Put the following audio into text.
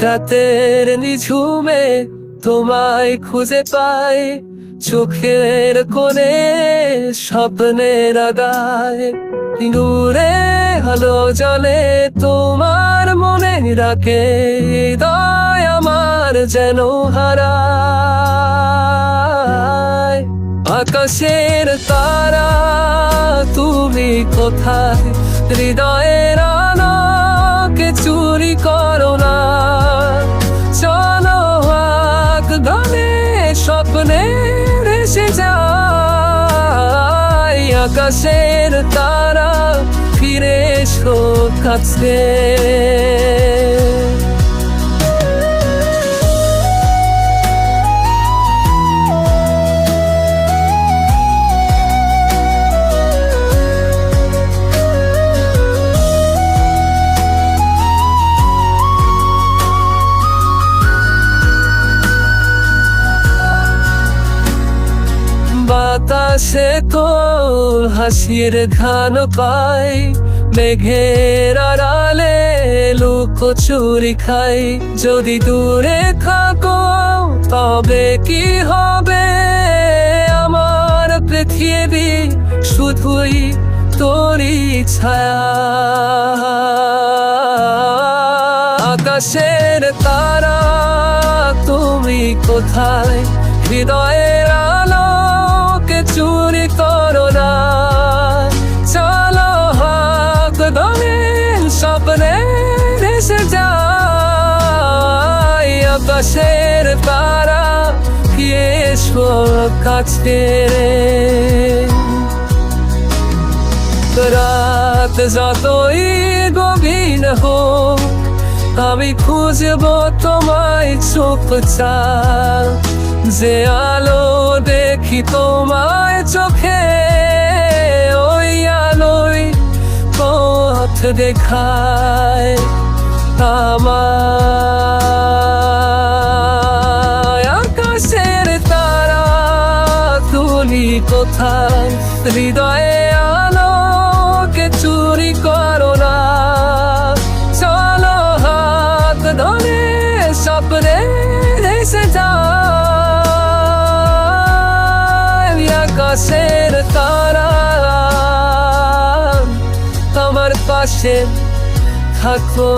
রাতের নিঝুমে তোমায় খুঁজে পাই, চোখের কোণে স্বপ্নের আগায়। দূরে আলো জ্বলে তোমার মনে রাখে, হৃদয় আমার যেন হারায়। আকাশের তারা তুমি কোথায়, হৃদয়ের আলোকে চুরি করো না। চলো একদমে স্বপ্নে ভেসে যাই। আকাশের তারা ফিরে এসো কাছে। বাতাসে তোর হাসির ঘ্রাণ পাই, মেঘের আড়ালে লুকোচুরি খাই। যদি দূরে থাকো তবে কি হবে, আমার পৃথিবী শুধুই তোরই ছায়া। আকাশের তারা তুমি কোথায়, হৃদয়ের আলোকে চুরি করো না। চলো একদমে স্বপ্নে ভেসে যাই। আকাশের তারা এসো কাছে। রাত যতই গভীর হোক আমি খুঁজবো তোমায় চুপচাপ। যে আলো দেখি তোমায় চোখে, ওই আলোয় পথ দেখায় আমায়। আকাশের তারা তুমি কোথায়, হৃদয়ে আলোকে চুরি করো না। চলো হাত ধরে স্বপ্নে ভেসে যাই। আকাশের তারা আমার পাশে থাকো।